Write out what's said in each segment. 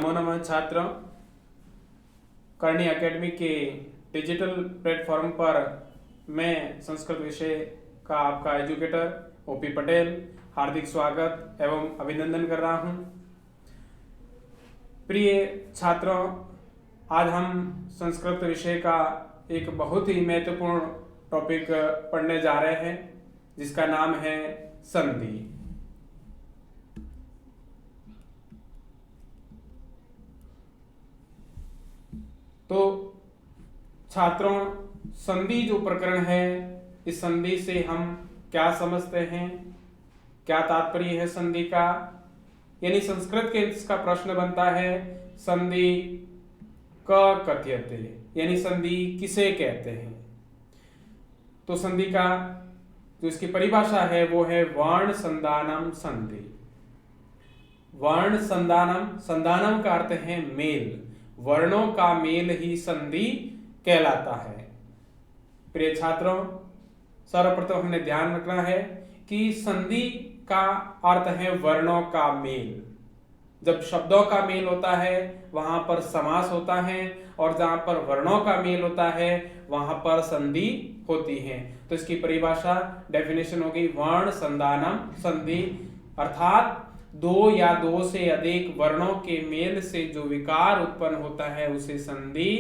नमो नमः छात्रों। करणी एकेडमी के डिजिटल प्लेटफॉर्म पर मैं संस्कृत विषय का आपका एजुकेटर ओपी पटेल हार्दिक स्वागत एवं अभिनंदन कर रहा हूं। प्रिय छात्रों, आज हम संस्कृत विषय का एक बहुत ही महत्वपूर्ण टॉपिक पढ़ने जा रहे हैं जिसका नाम है संधि। तो छात्रों, संधि जो प्रकरण है, इस संधि से हम क्या समझते हैं, क्या तात्पर्य है संधि का, यानी संस्कृत के इसका प्रश्न बनता है संधि क कथ्यते, यानी संधि किसे कहते हैं। तो संधि का जो इसकी परिभाषा है वो है वर्ण संधानम संधि। वर्ण संधानम, संधानम का अर्थ है मेल, वर्णों का मेल ही संधि कहलाता है। प्रिय छात्रों, सर्वप्रथम हमने ध्यान रखना है कि संधि का अर्थ है वर्णों का मेल। जब शब्दों का मेल होता है वहां पर समास होता है और जहां पर वर्णों का मेल होता है वहां पर संधि होती है। तो इसकी परिभाषा डेफिनेशन होगी वर्ण संधानम संधि, अर्थात दो या दो से अधिक वर्णों के मेल से जो विकार उत्पन्न होता है उसे संधि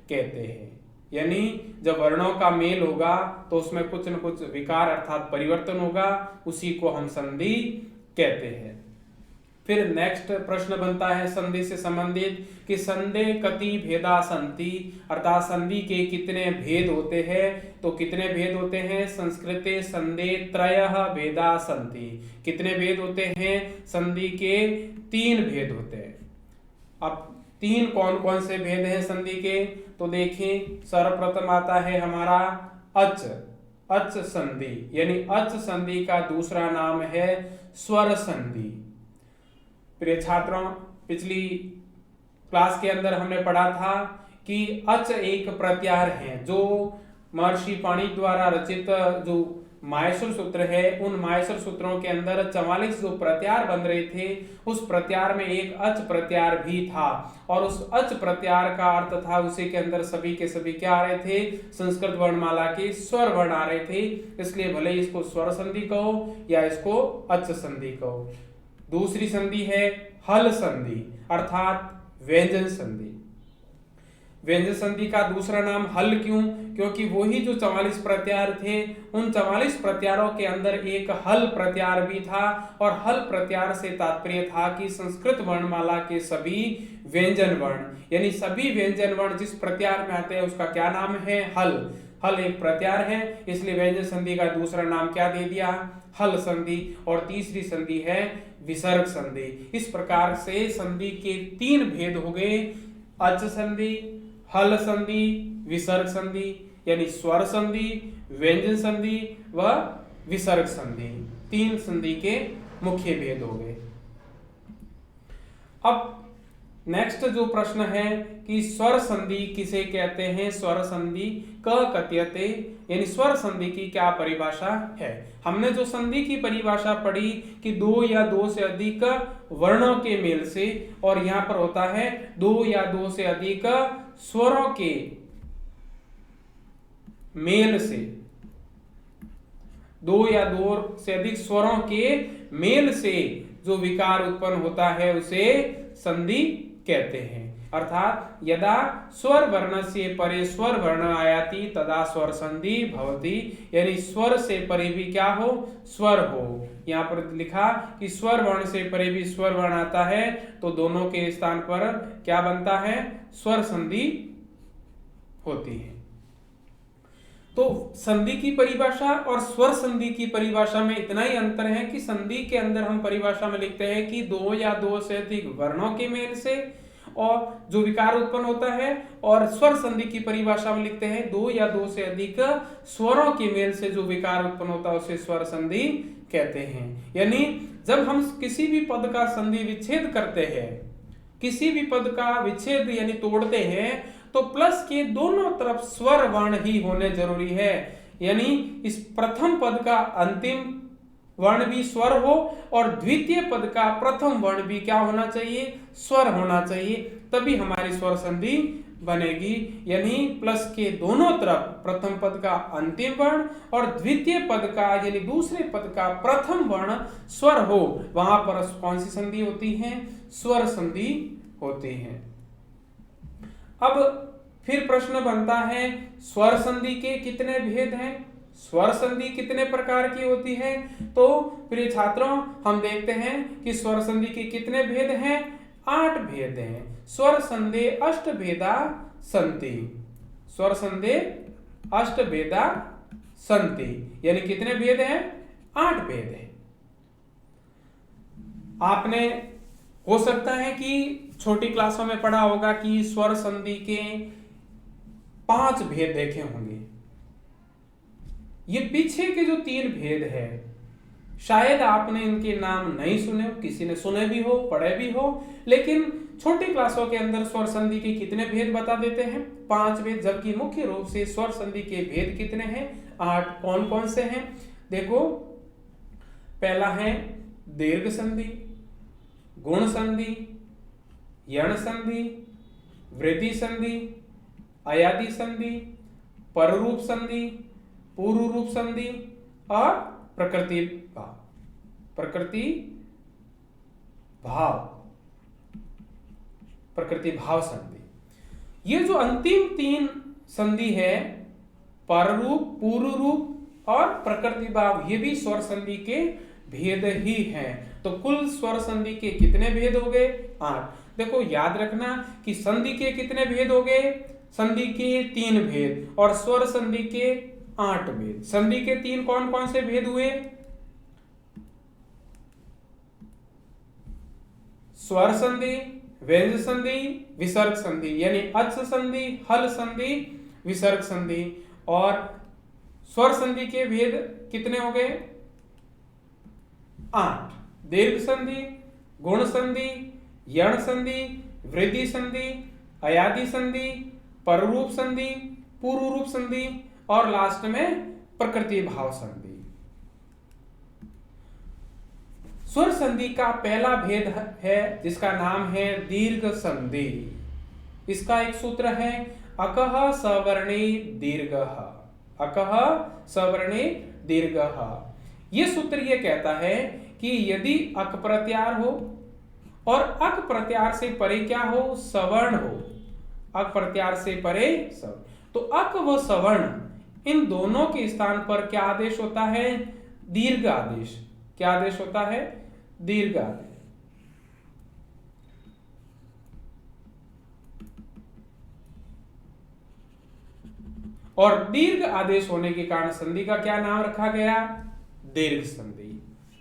कहते हैं। यानी जब वर्णों का मेल होगा तो उसमें कुछ न कुछ विकार अर्थात परिवर्तन होगा, उसी को हम संधि कहते हैं। फिर नेक्स्ट प्रश्न बनता है संधि से संबंधित कि संधे कति भेदा संति, अर्थात संधि के कितने भेद होते हैं। तो कितने भेद होते हैं? संस्कृते संधे त्रयः भेदा संति। कितने भेद होते हैं? संधि के 3 भेद होते हैं। अब 3 कौन कौन से भेद हैं संधि के? तो देखें, सर्वप्रथम आता है हमारा अच, अच संधि, यानी अच संधि का दूसरा नाम है स्वर संधि। प्रिय छात्रों, पिछली क्लास के अंदर हमने पढ़ा था कि अच एक प्रत्यार है जो महर्षि पाणिनि द्वारा रचित जो माहेश्वर सूत्र है, उन माहेश्वर सूत्रों के अंदर 44 जो प्रत्यार बन रहे थे उस प्रत्यार में एक अच प्रत्यार भी था और उस अच प्रत्यार का अर्थ था उसी के अंदर सभी के सभी क्या आ रहे थे? संस्कृत वर्णमाला के स्वर वर्ण आ रहे थे। इसलिए भले इसको स्वर संधि कहो या इसको अच संधि कहो। दूसरी संधि है हल संधि, अर्थात व्यंजन संधि। व्यंजन संधि का दूसरा नाम हल क्यों? क्योंकि वही जो 44 प्रत्यार थे उन 44 प्रत्यारों के अंदर एक हल प्रत्यार भी था और हल प्रत्यार से तात्पर्य था कि संस्कृत वर्णमाला के सभी व्यंजन वर्ण, यानी सभी व्यंजन वर्ण जिस प्रत्यार में आते हैं उसका क्या नाम है? हल। हल एक प्रत्यार है, इसलिए व्यंजन संधि का दूसरा नाम क्या दे दिया? हल संधि। और तीसरी संधि है विसर्ग संधि। इस प्रकार से संधि के 3 भेद हो गए, अच संधि, हल संधि, विसर्ग संधि, यानी स्वर संधि, व्यंजन संधि व विसर्ग संधि। 3 संधि के मुख्य भेद हो गए। अब नेक्स्ट जो प्रश्न है कि स्वर संधि किसे कहते हैं? स्वर संधि क कथ्यते, यानी स्वर संधि की क्या परिभाषा है? हमने जो संधि की परिभाषा पढ़ी कि 2 या 2 से अधिक वर्णों के मेल से, और यहां पर होता है 2 या 2 से अधिक स्वरों के मेल से, 2 या 2 से अधिक स्वरों के मेल से जो विकार उत्पन्न होता है उसे संधि कहते हैं। अर्थात यदा स्वर वर्णस्य परे स्वर वर्ण आयाति तदा स्वर संधि भवति, यानी स्वर से परे भी क्या हो? स्वर हो। यहाँ पर लिखा कि स्वर वर्ण से परे भी स्वर वर्ण आता है तो दोनों के स्थान पर क्या बनता है? स्वर संधि होती है। तो संधि की परिभाषा और स्वर संधि की परिभाषा में इतना ही अंतर है कि संधि के अंदर हम परिभाषा में लिखते हैं कि 2 या 2 से अधिक वर्णों के मेल से और जो विकार उत्पन्न होता है, और स्वर संधि की परिभाषा में लिखते हैं 2 या 2 से अधिक स्वरों के मेल से जो विकार उत्पन्न होता है उसे स्वर संधि कहते हैं। यानी जब हम किसी भी पद का संधि विच्छेद करते हैं, किसी भी पद का विच्छेद यानी तोड़ते हैं, तो प्लस के दोनों तरफ स्वर वर्ण ही होने जरूरी है। यानी इस प्रथम पद का अंतिम वर्ण भी स्वर हो और द्वितीय पद का प्रथम वर्ण भी क्या होना चाहिए, स्वर होना चाहिए, तभी हमारी स्वर संधि बनेगी। यानी प्लस के दोनों तरफ प्रथम पद का अंतिम वर्ण और द्वितीय पद का यानी दूसरे पद का प्रथम वर्ण स्वर हो, वहां पर कौन सी संधि होती है, स्वर संधि होती है। अब फिर प्रश्न बनता है, स्वर संधि के कितने भेद हैं, स्वर संधि कितने प्रकार की होती है। तो प्रिय छात्रों, हम देखते हैं कि स्वर संधि के कितने भेद हैं, 8 भेद हैं। स्वर संधि अष्टभेदा संति, स्वर संधि अष्टभेदा संति, यानी कितने भेद हैं, 8 भेद हैं। आपने हो सकता है कि छोटी क्लासों में पढ़ा होगा कि स्वर संधि के 5 भेद देखे होंगे। ये पीछे के जो 3 भेद है, शायद आपने इनके नाम नहीं सुने, किसी ने सुने भी हो, पढ़े भी हो, लेकिन छोटी क्लासों के अंदर स्वर संधि के कितने भेद बता देते हैं, 5 भेद, जबकि मुख्य रूप से स्वर संधि के भेद कितने हैं, 8। कौन कौन से हैं, देखो, पहला है दीर्घ संधि, गुण संधि, यण संधि, वृद्धि संधि, अयादि संधि, पररूप संधि, पूर्व रूप संधि और प्रकृति भाव, प्रकृति भाव, प्रकृति भाव संधि। ये जो अंतिम 3 संधि है, पररूप, पूर्व रूप और प्रकृति भाव, ये भी स्वर संधि के भेद ही हैं। तो कुल स्वर संधि के कितने भेद हो गए, 8। देखो याद रखना कि संधि के कितने भेद हो गए, संधि के 3 भेद और स्वर संधि के 8 भेद। संधि के 3 कौन कौन से भेद हुए, स्वर संधि, व्यंज संधि, विसर्ग संधि, यानी अच् संधि, हल संधि, विसर्ग संधि। और स्वर संधि के भेद कितने हो गए, 8। दीर्घ संधि, गुण संधि, यण संधि, वृद्धि संधि, अयादि संधि, पररूप संधि, पूर्व रूप संधि और लास्ट में प्रकृति भाव संधि। स्वर संधि का पहला भेद है जिसका नाम है दीर्घ संधि। इसका एक सूत्र है अकः सवर्णे दीर्घः, अकः सवर्णे दीर्घः। ये सूत्र ये कहता है कि यदि अक प्रत्यार हो और अक प्रत्यार से परे क्या हो, सवर्ण हो, अक प्रत्यार से परे सवर्ण, तो अक व सवर्ण इन दोनों के स्थान पर क्या आदेश होता है, दीर्घ आदेश। क्या आदेश होता है, दीर्घ आदेश। और दीर्घ आदेश होने के कारण संधि का क्या नाम रखा गया, दीर्घ संधि।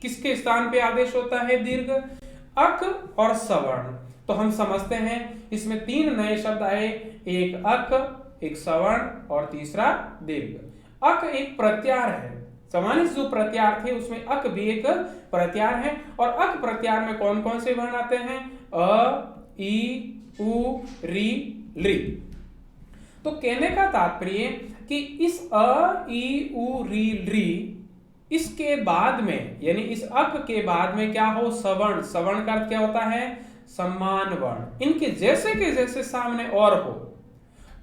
किसके स्थान पे आदेश होता है दीर्घ, अक और सवर्ण। तो हम समझते हैं इसमें 3 नए शब्द आए, एक अक, एक सवर्ण और तीसरा दीर्घ। अक एक प्रत्यार है, सामान्य जो प्रत्यार थे उसमें अक भी एक प्रत्यार है। और अक प्रत्यार में कौन कौन से वर्ण आते हैं, अ, ई, उ, री, ली। तो कहने का तात्पर्य कि इस अ, ई, उ, री, ली, इसके बाद में यानी इस अक के बाद में क्या हो, सवर्ण। सवर्ण का अर्थ क्या होता है, सम्मान वर्ण। इनके जैसे के जैसे सामने और हो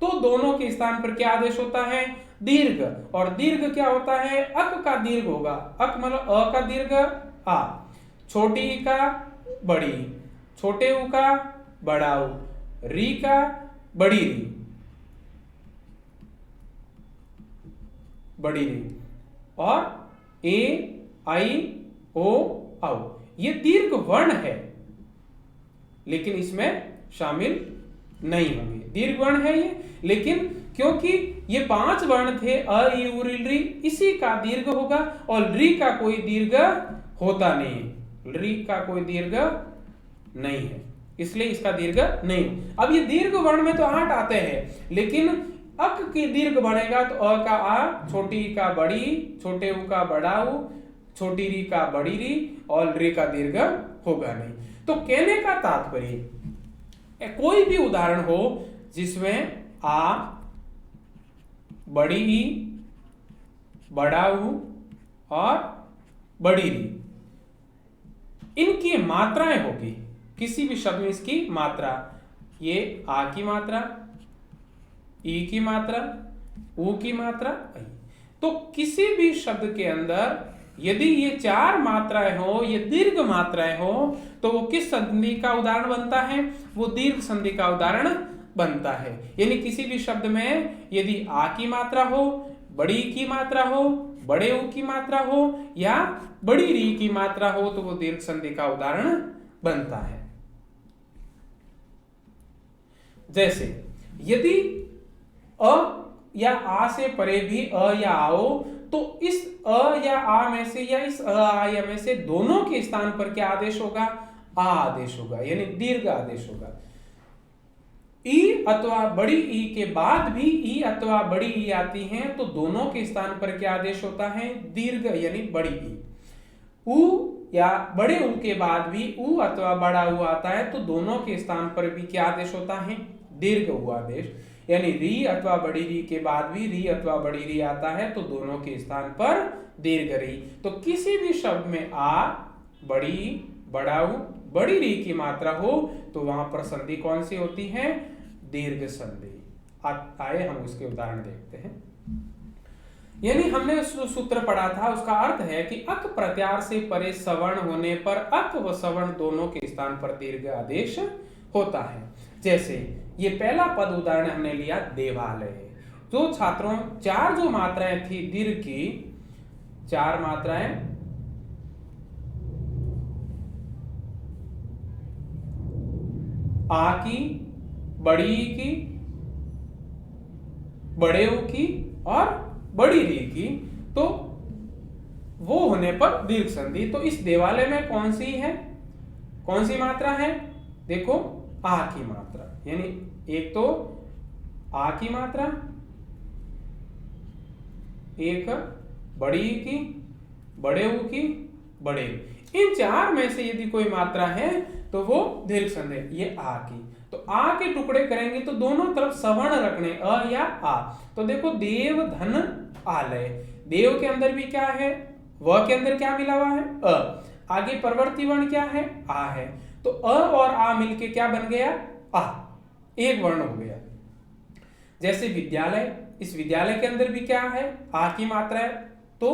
तो दोनों के स्थान पर क्या आदेश होता है, दीर्घ। और दीर्घ क्या होता है, अक का दीर्घ होगा, अक मतलब अ का दीर्घ आ, छोटी ई का बड़ी, छोटे उ का बड़ा उ, री का बड़ी री, बड़ी री, और ए, आई, ओ, औ। ये दीर्घ वर्ण है लेकिन इसमें शामिल नहीं होंगे, दीर्घ वर्ण है ये। लेकिन क्योंकि ये 5 वर्ण थे, अ, ई, उ, री, इसी का दीर्घ होगा और री का कोई दीर्घ होता नहीं, री का कोई दीर्घ नहीं है, इसलिए इसका दीर्घ नहीं। अब ये दीर्घ वर्ण में तो 8 आते हैं, लेकिन अक की दीर्घ बनेगा तो अ का आ, छोटी ई का बड़ी, छोटे उ का बड़ा उ, छोटी री का बड़ी री और री का दीर्घ होगा नहीं। तो कहने का तात्पर्य कोई भी उदाहरण हो जिसमें आ, बड़ी ई, बड़ा उ और बड़ी री, इनकी मात्राएं होगी। किसी भी शब्द में इसकी मात्रा, ये आ की मात्रा, ई की मात्रा, ऊ की मात्रा, ऐ। तो किसी भी शब्द के अंदर यदि ये चार मात्राएं हो, ये दीर्घ मात्राएं हो, तो वो किस संधि का उदाहरण बनता है? वो दीर्घ संधि का उदाहरण बनता है। यानी किसी भी शब्द में यदि आ की मात्रा हो, बड़ी की मात्रा हो, बड़े ऊ की मात्रा हो या बड़ी री की मात्रा हो, तो वो दीर्घ संधि का उदाहरण बनता है। जैसे यदि अ या आ से परे भी अ या आओ, तो इस अ या आ में से या इस अ आ या में से दोनों के स्थान पर क्या आदेश होगा? आ आदेश होगा, यानी दीर्घ आदेश होगा। ई अथवा बड़ी ई के बाद भी ई अथवा बड़ी ई आती हैं, तो दोनों के स्थान पर क्या आदेश होता है? दीर्घ, यानी बड़ी ई। ऊ या बड़े ऊ के बाद भी ऊ अथवा बड़ा ऊ आता है, तो दोनों के स्थान पर भी क्या आदेश होता है? दीर्घ ऊ आदेश। यानी री अथवा बड़ी री के बाद भी री अथवा बड़ी री आता है, तो दोनों के स्थान पर दीर्घ री। तो किसी भी शब्द में आ, बड़ी, बड़ा ऊ, बड़ी री की मात्रा हो, तो वहां पर संधि कौन सी होती है? दीर्घ संधि। आइए हम उसके उदाहरण देखते हैं। यानी हमने जो सूत्र पढ़ा था उसका अर्थ है कि अक प्रत्यार से परे सवर्ण होने पर अक व सवर्ण दोनों के स्थान पर दीर्घ आदेश होता है। जैसे ये पहला पद उदाहरण हमने लिया देवालय। जो छात्रों चार जो मात्राएं थी दीर्घ की, चार मात्राएं आ की, बड़ी की, बड़े ऊ की और बड़ी री की, तो वो होने पर दीर्घ संधि। तो इस देवालय में कौन सी है? कौन सी मात्रा है? देखो आ की मात्रा, यानी एक तो आ की मात्रा, एक बड़ी की, बड़े ऊ की, बड़े। इन चार में से यदि कोई मात्रा है तो वो दीर्घ संधि। ये आ की, तो आ के टुकड़े करेंगे तो दोनों तरफ सवर्ण रखने, अ या आ। तो देखो देव धन आलय, देव के अंदर भी क्या है? व के अंदर क्या मिला हुआ है? अ। आगे परवर्ती वर्ण क्या है? आ है। तो अ और आ मिलके क्या बन गया? आ, एक वर्ण हो गया। जैसे विद्यालय, इस विद्यालय के अंदर भी क्या है? आ की मात्रा है, तो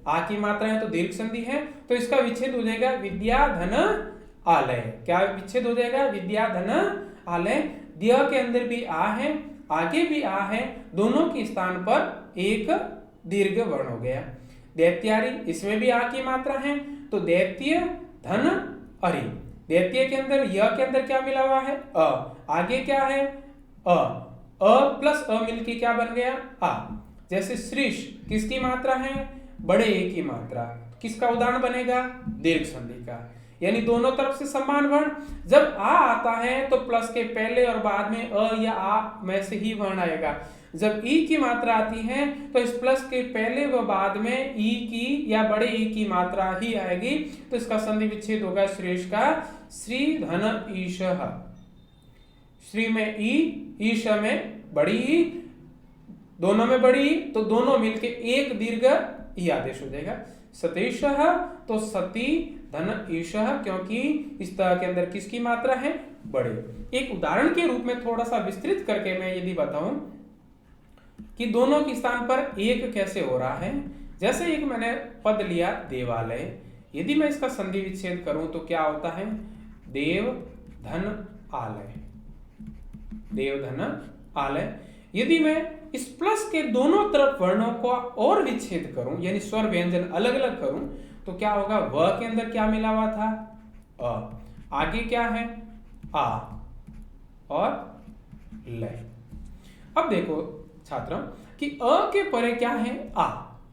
आ की मात्रा है तो दीर्घ संधि है, तो इसका विच्छेद हो जाएगा विद्या धन आलय। क्या विच्छेद हो जाएगा? विद्या धन आलय। दिया के अंदर भी आ है, आगे भी आ है, दोनों के स्थान पर एक दीर्घ वर्ण हो गया। दैत्यारी, इसमें भी आ की मात्रा है, तो दैत्य धन अरि। दैत्य के अंदर य के अंदर क्या मिला हुआ है? अ। आगे क्या है? अ प्लस अ मिलके क्या बन गया? आ। जैसे श्रीश, किसकी मात्रा है? बड़े ए की मात्रा। किसका उदाहरण बनेगा? दीर्घ संधि का। यानी दोनों तरफ से समान वर्ण। जब आ आता है तो प्लस के पहले और बाद में अ या आ में से ही वर्ण आएगा। जब ई की मात्रा आती है तो इस प्लस के पहले व बाद में ई की या बड़े ई की मात्रा ही आएगी, तो इसका संधि विच्छेद होगा श्रेष का श्री धन ईश। श्री में ई, ईश में बड़ी ई, दोनों में बड़ी ई, तो दोनों मिलके एक दीर्घ ई आदेश हो जाएगा। सतीश, तो सती धन ईश, क्योंकि इस तरह के अंदर किसकी मात्रा है? बड़े। एक उदाहरण के रूप में थोड़ा सा विस्तृत करके मैं यदि बताऊं कि दोनों के स्थान पर एक कैसे हो रहा है। जैसे एक मैंने पद लिया देवालय, यदि मैं इसका संधि विच्छेद करूं तो क्या होता है? देव धन आलय, देव धन आलय। यदि मैं इस प्लस के दोनों तरफ वर्णों को और विच्छेद करूं, यानी स्वर व्यंजन अलग अलग करूं, तो क्या होगा? व के अंदर क्या मिला हुआ था? अ। आगे क्या है? आ और लय। अब देखो छात्रों कि अ के परे क्या है? आ।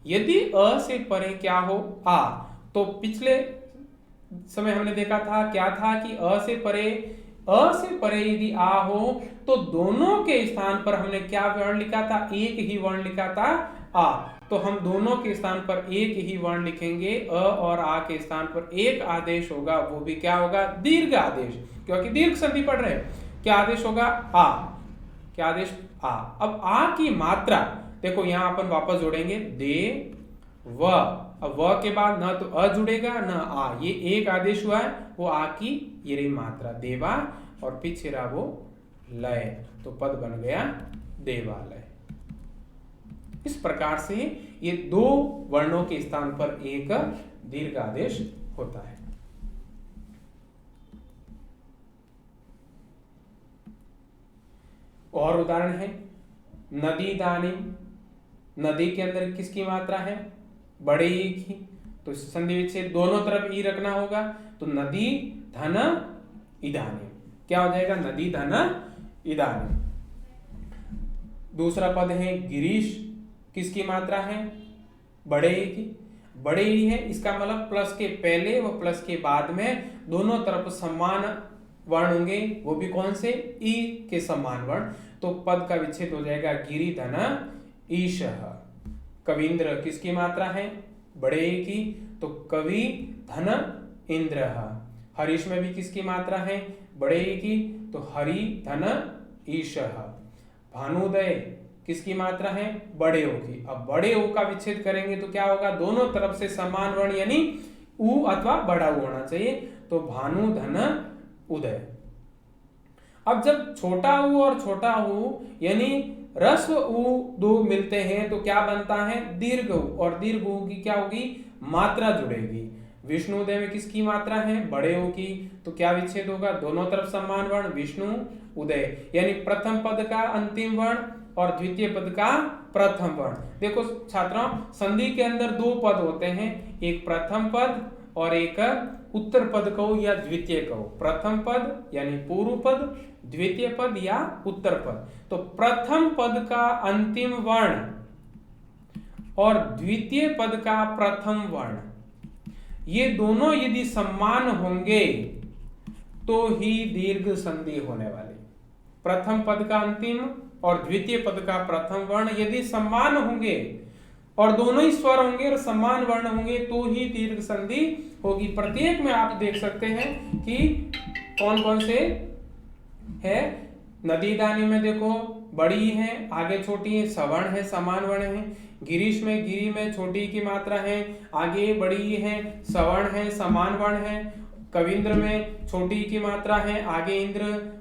यदि अ से परे क्या हो? आ। तो पिछले समय हमने देखा था क्या था कि अ से परे यदि आ हो तो दोनों के स्थान पर हमने क्या वर्ण लिखा था? एक ही वर्ण लिखा था, आ। तो हम दोनों के स्थान पर एक ही वर्ण लिखेंगे, अ और आ के स्थान पर एक आदेश होगा, वो भी क्या होगा? दीर्घ आदेश, क्योंकि दीर्घ संधि पढ़ रहे हैं। क्या आदेश होगा? आ। क्या आदेश? आ। अब आ की मात्रा देखो, यहां अपन वापस जोड़ेंगे, दे व। अब व के बाद न तो अ जुड़ेगा न आ, ये एक आदेश हुआ है, वो आ की ये रही मात्रा देवा और पीछे रहा वो लय, तो पद बन गया देवालय। इस प्रकार से ये दो वर्णों के स्थान पर एक दीर्घ आदेश होता है। और उदाहरण है नदी दानी। नदी के अंदर किसकी मात्रा है? बड़े ई की, तो संधि विच्छेद दोनों तरफ ई रखना होगा, तो नदी धन इदानी क्या हो जाएगा? नदी धन इदानी। दूसरा पद है गिरीश, किसकी मात्रा है? बड़े ई की। बड़े ई है, इसका मतलब प्लस के पहले व प्लस के बाद में दोनों तरफ समान वर्ण होंगे, वो भी कौन से? ई के समान वर्ण, तो पद का विच्छेद हो जाएगा गिरी धन ईशः। कवींद्र किसकी मात्रा है? बड़े ई की, तो कवि धन इंद्र। हरीश में भी किसकी मात्रा है? बड़े ई की, तो हरि धन ईशः। भानुदय किसकी मात्रा है? बड़े ओ की। अब बड़े ओ का विच्छेद करेंगे तो क्या होगा? दोनों तरफ से समान वर्ण यानी उ अथवा बड़ा उ होना चाहिए, तो भानु धन उदय। अब जब छोटा उ और छोटा उ यानी रस्व उ दो मिलते हैं तो क्या बनता है? दीर्घ उ, और दीर्घ उ की क्या होगी? मात्रा जुड़ेगी। विष्णुदय में किसकी मात्रा है? बड़े उ की, तो क्या विच्छेद होगा? दोनों तरफ समान वर्ण विष्णु उदय, यानी प्रथम पद का अंतिम वर्ण और द्वितीय पद का प्रथम वर्ण। देखो छात्रों, संधि के अंदर दो पद होते हैं, एक प्रथम पद और एक उत्तर पद कहो या द्वितीय कहो। प्रथम पद यानी पूर्व पद, द्वितीय पद या उत्तर पद। तो प्रथम पद का अंतिम वर्ण और द्वितीय पद का प्रथम वर्ण, ये दोनों यदि समान होंगे तो ही दीर्घ संधि होने वाली। प्रथम पद का अंतिम और द्वितीय पद का प्रथम वर्ण यदि समान होंगे और दोनों ही स्वर होंगे और समान वर्ण होंगे तो ही दीर्घ संधि होगी। प्रत्येक में आप देख सकते हैं कि कौन कौन से है। नदी दानी में देखो बड़ी है, आगे छोटी है, सवर्ण है, समान वर्ण है। गिरीश में गिरी में छोटी की मात्रा है, आगे बड़ी है, सवर्ण है, समान वर्ण है। कविंद्र में छोटी की मात्रा है, आगे इंद्र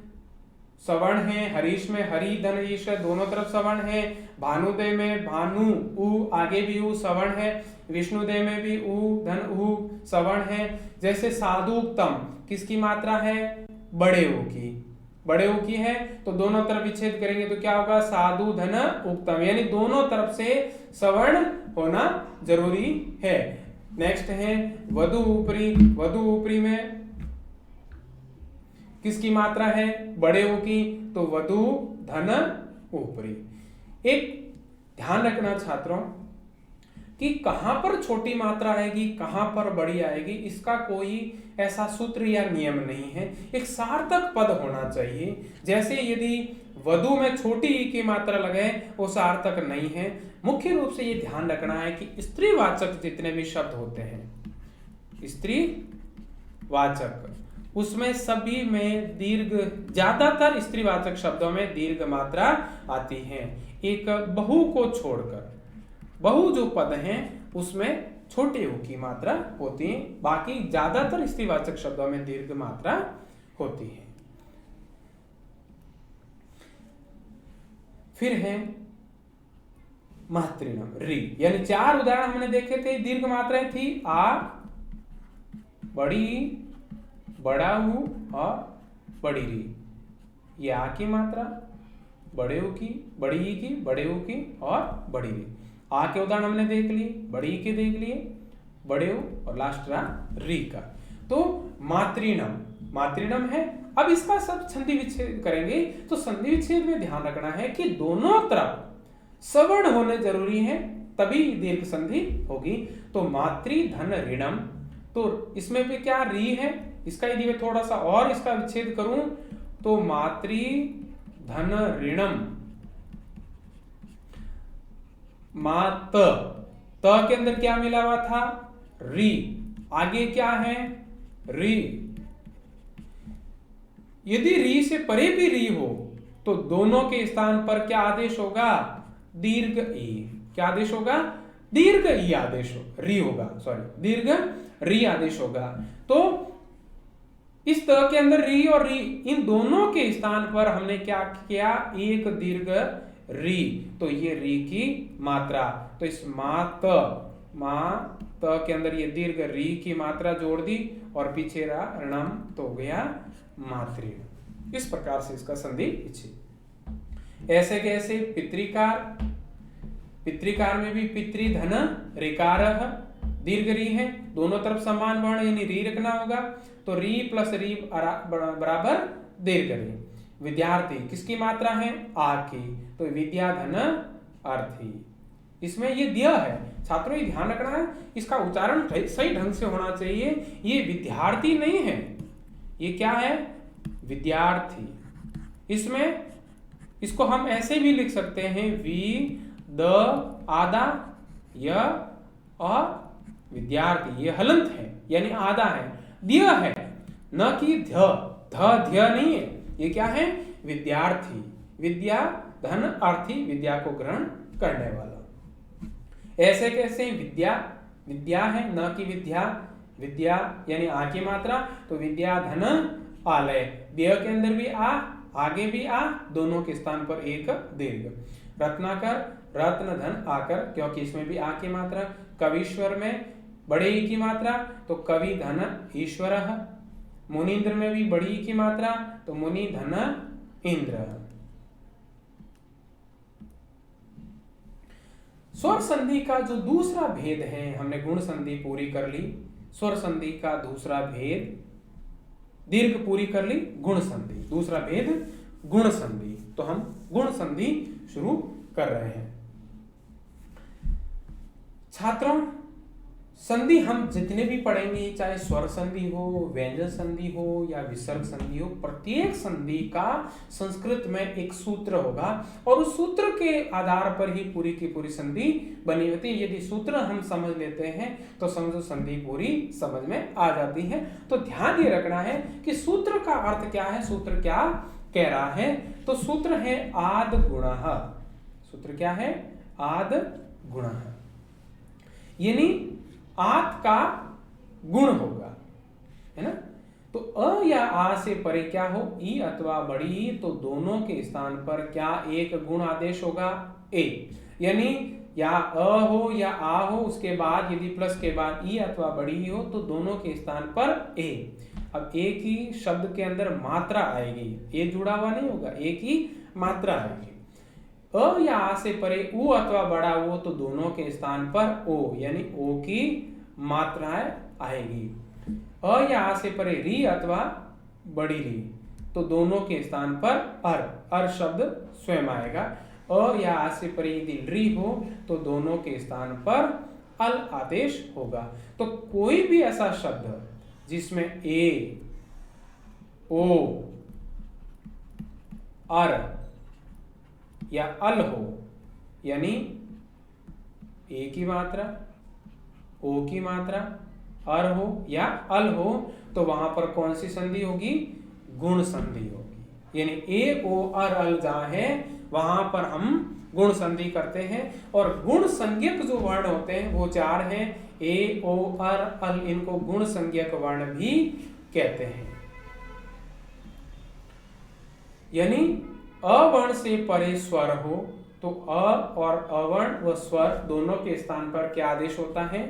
सवर्ण है। हरीश में हरि धन ईश दोनों तरफ सवर्ण है। भानुदय में भानु उ, आगे भी उ सवर्ण है। विष्णुदय में भी उ धन उ सवर्ण है। जैसे साधुक्तम किसकी मात्रा है? बड़े उ की। बड़े उ की है तो दोनों तरफ विच्छेद करेंगे तो क्या होगा? साधु धन उक्तम, यानी दोनों तरफ से सवर्ण होना जरूरी है। नेक्स्ट है वधु ऊपरी। वधु ऊपरी में किसकी मात्रा है? बड़े ओ की, तो वधु धन ऊपरी। एक ध्यान रखना छात्रों कि कहां पर छोटी मात्रा आएगी, कहां पर बड़ी आएगी, इसका कोई ऐसा सूत्र या नियम नहीं है। एक सार्थक पद होना चाहिए। जैसे यदि वधु में छोटी ई की मात्रा लगे वो सार्थक नहीं है। मुख्य रूप से ये ध्यान रखना है कि स्त्रीवाचक जितने भी शब्द होते हैं, स्त्रीवाचक, उसमें सभी में दीर्घ, ज्यादातर स्त्रीवाचक शब्दों में दीर्घ मात्रा आती है। एक बहु को छोड़कर, बहु जो पद हैं उसमें छोटे उ की मात्रा होती है, बाकी ज्यादातर स्त्रीवाचक शब्दों में दीर्घ मात्रा होती है। फिर है मातृनम री, यानी चार उदाहरण हमने देखे थे। दीर्घ मात्राएं थी आ, बड़ी, बड़ा उ और बड़ी री। ये आ की मात्रा, बड़े उ की, बड़ी ई की, बड़े उ की और बड़ी री। आ के उदाहरण हमने देख लिए, बड़ी ई के देख लिए, बड़े उ और लास्ट रहा री का। तो मातृनम, मातृनम है। अब इसका सब संधि विच्छेद करेंगे तो संधि विच्छेद में ध्यान रखना है कि दोनों तरफ सवर्ण होने जरूरी है, तभी दीर्घ संधि होगी। तो मातृ धन ऋणम, तो इसमें भी क्या री है, इसका यदि मैं थोड़ा सा और इसका विच्छेद करूं तो मातृ धन ऋणम, मात, त के अंदर क्या मिला हुआ था? री, आगे क्या है? री। यदि री से परे भी री हो तो दोनों के स्थान पर क्या आदेश होगा? दीर्घ ई। क्या आदेश होगा? दीर्घ ई आदेश री होगा, सॉरी दीर्घ री आदेश होगा। तो इस तरह के अंदर री और री इन दोनों के स्थान पर हमने क्या किया, एक दीर्घ री, तो ये री की मात्रा, तो इस मात के अंदर ये दीर्घ री की मात्रा जोड़ दी और पीछे रहा ऋणम तो हो गया मातृ। इस प्रकार से इसका संधि विच्छेद। ऐसे कैसे पितृकार, पितृकार में भी पितृ धन ऋकार दीर्घ री है, दोनों तरफ समान वर्ण यानी री रखना होगा, तो री प्लस री बराबर दीर्घ री। विद्यार्थी किसकी मात्रा है, आ की, तो विद्या धन अर्थी। इसमें ये दिया है छात्रों, ये ध्यान रखना है, इसका उच्चारण सही ढंग से होना चाहिए। ये विद्यार्थी नहीं है, ये क्या है, विद्यार्थी। इसमें इसको हम ऐसे भी लिख सकते हैं, वी द आधा य और विद्यार्थी, ये हलंत है यानी आधा है, दिया है न कि ध्य नहीं है, ये क्या है, विद्यार्थी। विद्या धन अर्थी, विद्या को ग्रहण करने वाला। ऐसे कैसे, विद्या विद्या है न कि विद्या, विद्या यानी आ की मात्रा, तो विद्या धन आलय, देह के अंदर भी आ, आगे भी आ, दोनों के स्थान पर एक दीर्घ। रत्नाकर रत्न धन आकर, क्योंकि इसमें भी आ की मात्रा। कवीश्वर में बड़े ई की मात्रा, तो कवि धन ईश्वर। मुनीन्द्र में भी बड़ी ई की मात्रा, तो मुनि धन इंद्र। स्वर संधि का जो दूसरा भेद है, हमने गुण संधि पूरी कर ली, स्वर संधि का दूसरा भेद, दीर्घ पूरी कर ली, गुण संधि, दूसरा भेद गुण संधि। तो हम गुण संधि शुरू कर रहे हैं। छात्रों, संधि हम जितने भी पढ़ेंगे, चाहे स्वर संधि हो, व्यंजन संधि हो या विसर्ग संधि हो, प्रत्येक संधि का संस्कृत में एक सूत्र होगा और उस सूत्र के आधार पर ही पूरी की पूरी संधि बनी होती है। यदि सूत्र हम समझ लेते हैं तो समझो संधि पूरी समझ में आ जाती है। तो ध्यान ये रखना है कि सूत्र का अर्थ क्या है, सूत्र क्या कह रहा है। तो सूत्र है आद गुणः। सूत्र क्या है, आद गुणः, यानी आत का गुण होगा, है ना। तो अ या आ से परे क्या हो, ई अथवा बड़ी, तो दोनों के स्थान पर क्या एक गुण आदेश होगा, ए, यानी या अ हो या आ हो, उसके बाद यदि प्लस के बाद ई अथवा बड़ी हो तो दोनों के स्थान पर ए। अब एक ही शब्द के अंदर मात्रा आएगी, ए जुड़ा हुआ नहीं होगा, एक ही मात्रा आएगी। अ या आ से परे उ अथवा बड़ा हो तो दोनों के स्थान पर ओ, यानी ओ की मात्राएं आएगी। अ या आ से परे री अथवा बड़ी री, तो दोनों के स्थान पर अर शब्द स्वयं आएगा। अ या आ से परे यदि री हो तो दोनों के स्थान पर अल आदेश होगा। तो कोई भी ऐसा शब्द जिसमें ए, ओ, अर या अल हो, यानी ए की मात्रा, ओ की मात्रा, अर हो या अल हो, तो वहां पर कौन सी संधि होगी, गुण संधि होगी। यानी ए, ओ, अर, अल जहां है वहां पर हम गुण संधि करते हैं। और गुण संज्ञक जो वर्ण होते हैं वो चार हैं, ए, ओ, अर, अल, इनको गुण संज्ञक वर्ण भी कहते हैं। यानी अवर्ण से परे स्वर हो तो अ और अवर्ण व स्वर दोनों के स्थान पर क्या आदेश होता है,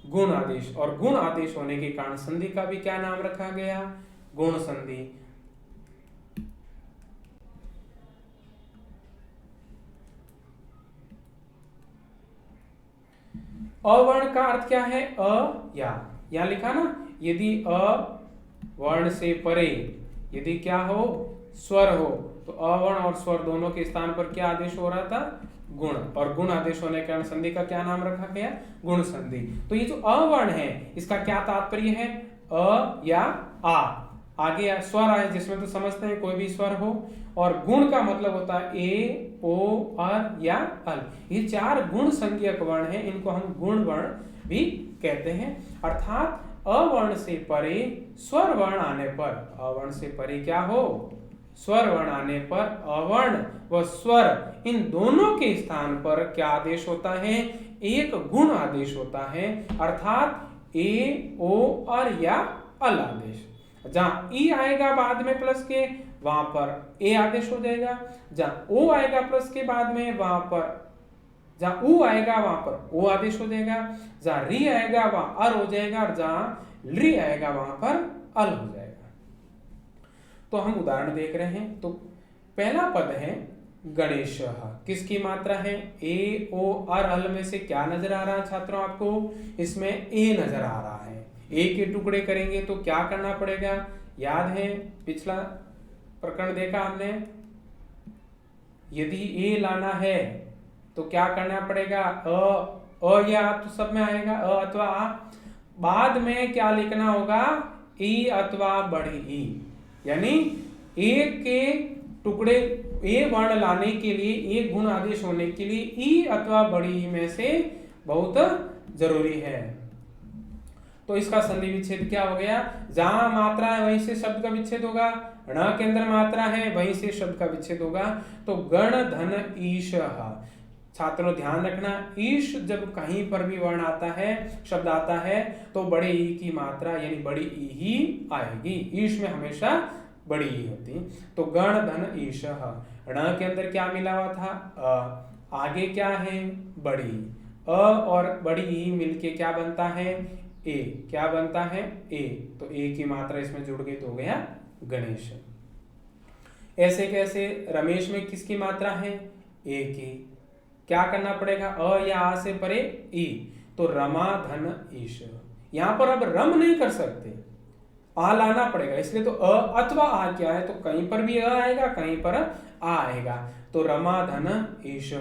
गुण आदेश। और गुण आदेश होने के कारण संधि का भी क्या नाम रखा गया, गुण संधि। अवर्ण का अर्थ क्या है, अ या लिखा ना, यदि अ वर्ण से परे यदि क्या हो, स्वर हो, तो अवर्ण और स्वर दोनों के स्थान पर क्या आदेश हो रहा था, गुण। और गुण आदेश होने के कारण संधि का क्या नाम रखा गया, गुण संधि। तो ये जो अवर्ण है इसका क्या तात्पर्य है, अ या आ, आगे स्वर आए जिसमें तो समझते हैं कोई भी स्वर हो। और गुण का मतलब होता है ए, ओ, अर या अल। ये चार गुण संज्ञक वर्ण है, इनको हम गुण वर्ण भी कहते हैं। अर्थात अवर्ण से परे स्वर वर्ण आने पर, अवर्ण से परे क्या हो, स्वर वर्ण आने पर अवर्ण व स्वर इन दोनों के स्थान पर क्या आदेश होता है? एक गुण आदेश होता है, अर्थात ए, ओ और या अल आदेश। जहां ई आएगा बाद में प्लस के, वहां पर ए आदेश हो जाएगा। जहां ओ आएगा प्लस के बाद में, वहां पर जहां ऊ आएगा वहां पर ओ आदेश हो जाएगा। जहां री आएगा वहां अर हो जाएगा, और जहां ली आएगा वहां पर अल हो जाएगा। तो हम उदाहरण देख रहे हैं। तो पहला पद है गणेश, किसकी मात्रा है? ए, ओ और अल में से क्या नजर आ रहा है छात्रों आपको? इसमें ए नजर आ रहा है। ए के टुकड़े करेंगे तो क्या करना पड़ेगा? याद है पिछला प्रकरण देखा हमने, यदि ए लाना है तो क्या करना पड़ेगा? अ या तो सब में आएगा, अ अथवा आ। बाद में क्या लिखना होगा? ई अथवा बड़ी ई, यानी ए के टुकड़े, ए वर्ण लाने के लिए, एक गुण आदेश होने के लिए ई अथवा बड़ी ई में से बहुत जरूरी है। तो इसका संधि विच्छेद क्या हो गया? जहां मात्रा है वहीं से शब्द का विच्छेद होगा, ण के अंदर मात्रा है वहीं से शब्द का विच्छेद होगा। तो गण धन ईश, छात्रों ध्यान रखना, ईश जब कहीं पर भी वर्ण आता है, शब्द आता है, तो बड़े ई की मात्रा यानी बड़ी ई ही आएगी। ईश में हमेशा बड़ी ई होती। तो गण धन ईश, ण के अंदर क्या मिला हुआ था? अ, आगे क्या है? बड़ी। अ और बड़ी ई मिलके क्या बनता है? ए। क्या बनता है? ए। तो ए की मात्रा इसमें जुड़ गई तो हो गया गणेश। ऐसे कैसे? रमेश में किसकी मात्रा है? ए की। क्या करना पड़ेगा? अ या आ से परे ई, तो रमा धन ईश। यहां पर अब रम नहीं कर सकते, आ लाना पड़ेगा, इसलिए तो अ अथवा आ क्या है? तो कहीं पर भी अ आएगा, कहीं पर आ आएगा। तो रमा धन ईश,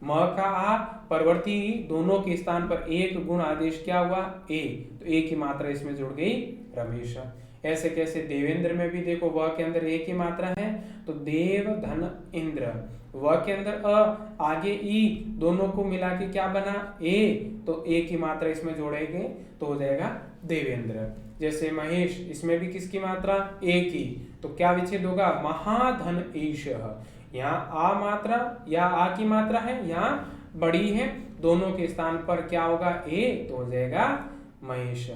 म का आ परवर्ती दोनों के स्थान पर एक गुण आदेश क्या हुआ? ए। तो ए की मात्रा इसमें जुड़ गई रमेश। ऐसे कैसे? देवेंद्र में भी देखो, व के अंदर ए की मात्रा है, तो देव धन इंद्र। व के अंदर अ, आगे ई, दोनों को मिला के क्या बना? ए। तो ए की मात्रा इसमें जोड़ेंगे तो हो जाएगा देवेंद्र। जैसे महेश, इसमें भी किसकी मात्रा? ए की। तो क्या विच्छेद होगा? महाधन ईश। यहाँ आ मात्रा या आ की मात्रा है, यहाँ बड़ी है, दोनों के स्थान पर क्या होगा? ए। तो हो जाएगा महेश।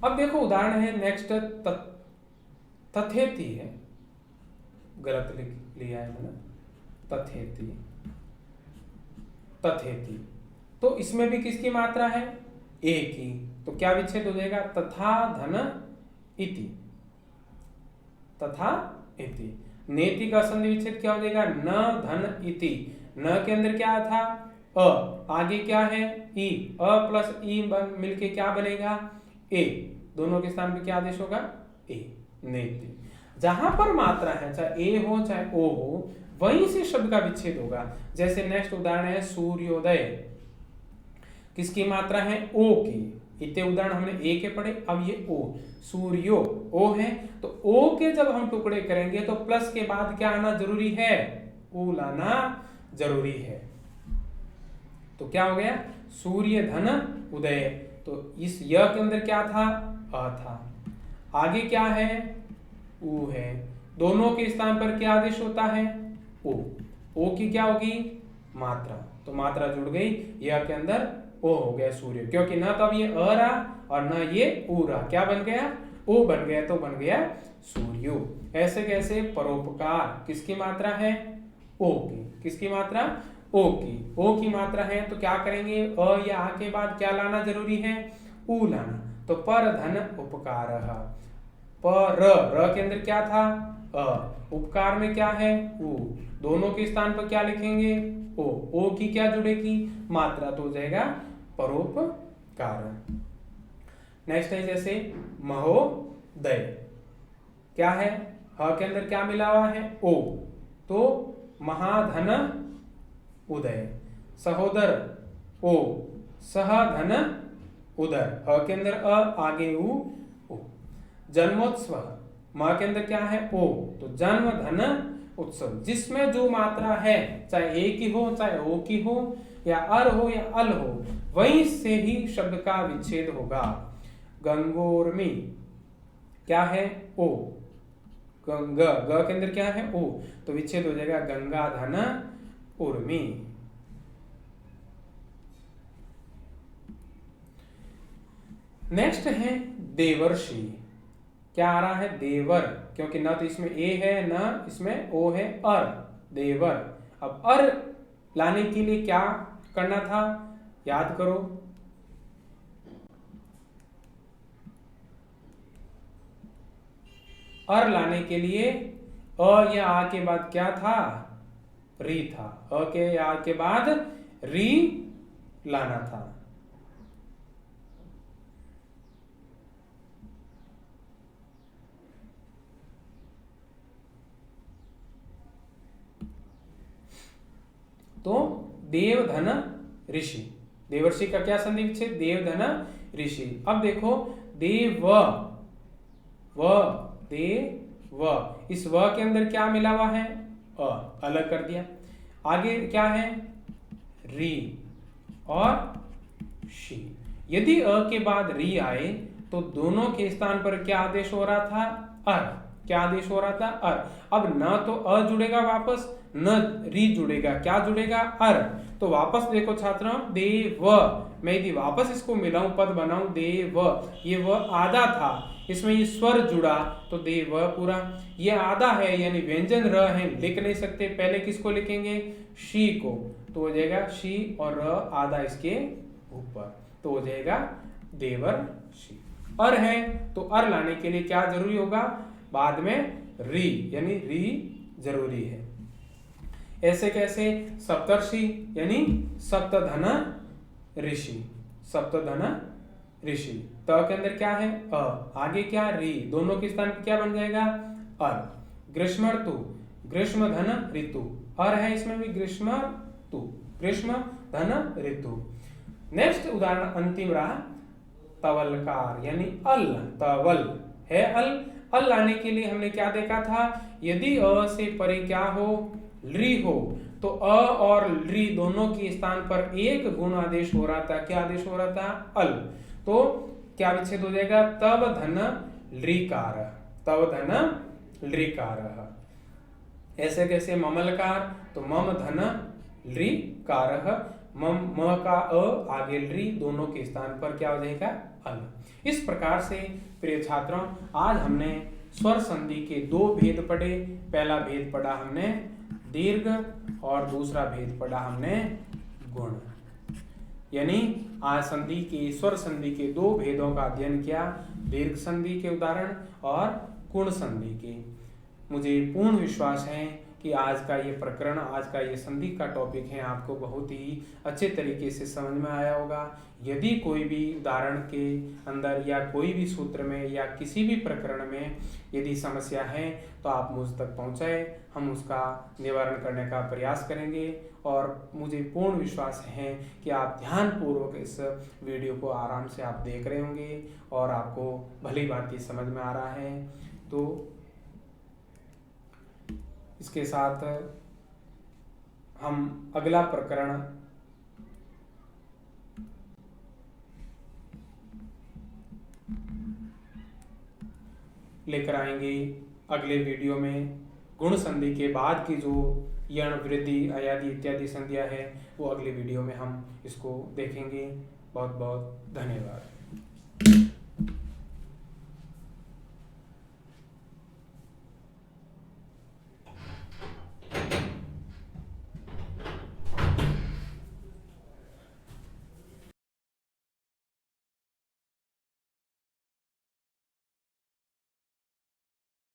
अब देखो उदाहरण है नेक्स्ट, तथेति है, गलत लिख लिया है मैंने, तथेति। तथेति तो इसमें भी किसकी मात्रा है? ए की। तो क्या विच्छेद हो जाएगा? तथा धन इति। तथा इति। नेति का संधि विच्छेद क्या हो जाएगा? न धन इति। न के अंदर क्या था? अ, आगे क्या है? ई। अ प्लस ई मिलके क्या बनेगा? ए। दोनों के स्थान पे क्या आदेश होगा? ए। नेति। जहां पर मात्रा है, चाहे ए हो चाहे ओ हो, वहीं से शब्द का विच्छेद होगा। जैसे नेक्स्ट उदाहरण है सूर्योदय, किसकी मात्रा है? ओ की। इतने उदाहरण हमने ए के पढ़े, अब ये ओ, सूर्यो ओ है, तो ओ के जब हम टुकड़े करेंगे तो प्लस के बाद क्या आना जरूरी है? ऊ लाना जरूरी है। तो क्या हो गया? सूर्य धन उदय। तो इस य के अंदर क्या था? अ था। आगे क्या है? ऊ है। दोनों के स्थान पर क्या आदेश होता है? ओ। ओ की क्या होगी? मात्रा। तो मात्रा जुड़ गई, य के अंदर ओ हो गया सूर्य, क्योंकि ना तो अब ये अ रहा और ना ये ऊ रहा, क्या बन गया? ओ बन गया, तो बन गया सूर्यो। ऐसे कैसे? परोपकार, किसकी मात्रा है? ओ की। किसकी मात्रा? ओ की। ओ की मात्रा है तो क्या करेंगे? अ या आ के बाद क्या लाना जरूरी है? ऊ लाना। तो पर धन उपकार। पर र के अंदर क्या था? अ। उपकार में क्या है? ऊ। दोनों के स्थान पर क्या लिखेंगे? ओ। ओ की क्या जुड़ेगी? मात्रा, तो हो जाएगा परोपकार। नेक्स्ट है जैसे महोदय, क्या है? ह के अंदर क्या मिला हुआ है? ओ। तो महाधन उदय। सहोदर ओ, सहधन उदर। ह के अंदर अ, आगे ऊ, ओ। जन्मोत्सव, म के अंदर क्या है? ओ, तो जन्म धन उत्सव। जिसमें जो मात्रा है, चाहे ए की हो चाहे ओ की हो, या अर हो या अल हो, वहीं से ही शब्द का विच्छेद होगा। गंगोर्मी, क्या है? ओ। ग के अंदर क्या है? ओ, तो विच्छेद हो जाएगा गंगा धन उर्मी। नेक्स्ट है देवर्षि। क्या आ रहा है? देवर, क्योंकि न तो इसमें ए है न इसमें ओ है, अर, देवर। अब अर लाने के लिए क्या करना था? याद करो, अर लाने के लिए अ या आ के बाद क्या था? री था। अ के या आ के बाद री लाना था। तो देवधन ऋषि, देवर्षि का क्या संधि विच्छेद? देवधन ऋषि। अब देखो देव व, देव, इस व के अंदर क्या मिला हुआ है? अ, अलग कर दिया। आगे क्या है? री और शी। यदि अ के बाद री आए तो दोनों के स्थान पर क्या आदेश हो रहा था? अर। क्या आदेश हो रहा था? अर। अब न तो अ जुड़ेगा वापस, न री जुड़ेगा, क्या जुड़ेगा? अर। तो वापस देखो छात्रों, देव, मैं यदि वापस इसको मिलाऊं, पद बनाऊं देव, ये व आधा था, इसमें ये स्वर जुड़ा तो देव पूरा। ये आधा है यानी व्यंजन र है, लिख नहीं सकते, पहले किसको लिखेंगे? शी को, तो हो जाएगा शी और र आधा इसके ऊपर, तो हो जाएगा देवर शी। अर है तो अर लाने के लिए क्या जरूरी होगा? बाद में री, यानी री जरूरी है। ऐसे कैसे? सप्तर्षि यानी सप्तधन ऋषि, सप्तधन ऋषि। त के अंदर क्या है? अ, आगे क्या? री, दोनों के स्थान पर क्या बन जाएगा? अर। ग्रीष्म ऋतु, ग्रीष्म धन ऋतु, अर है इसमें भी, ग्रीष्म ऋतु, ग्रीष्म धन ऋतु। नेक्स्ट उदाहरण अंतिम रहा तवलकार यानी अल, तवल है अल लाने के लिए हमने क्या देखा था? यदि अ से परे क्या हो? री हो, तो अ और री दोनों के स्थान पर एक गुण आदेश हो रहा था। क्या आदेश हो रहा था? अल। तो क्या विच्छेद हो जाएगा? तव धन लीकार, तव धन लीकार। ऐसे कैसे? ममलकार, तो मम धन लीकार, मम, म का अ आगे री, दोनों के स्थान पर क्या हो जाएगा? अल। इस प्रकार से प्रिय छात्रों, आज हमने स्वर संधि के दो भेद पढ़े। पहला भेद पढ़ा हमने दीर्घ और दूसरा भेद पढ़ा हमने गुण। यानी आज संधि के, स्वर संधि के दो भेदों का अध्ययन किया, दीर्घ संधि के उदाहरण और गुण संधि के। मुझे पूर्ण विश्वास है कि आज का ये प्रकरण, आज का ये संधि का टॉपिक है, आपको बहुत ही अच्छे तरीके से समझ में आया होगा। यदि कोई भी उदाहरण के अंदर या कोई भी सूत्र में या किसी भी प्रकरण में यदि समस्या है तो आप मुझ तक पहुंचाए, हम उसका निवारण करने का प्रयास करेंगे। और मुझे पूर्ण विश्वास है कि आप ध्यानपूर्वक इस वीडियो को आराम से आप देख रहे होंगे और आपको भली भांति समझ में आ रहा है। तो इसके साथ हम अगला प्रकरण लेकर आएंगे अगले वीडियो में। गुण संधि के बाद की जो यण, वृद्धि, अयादि इत्यादि संधियां है वो अगले वीडियो में हम इसको देखेंगे। बहुत बहुत धन्यवाद।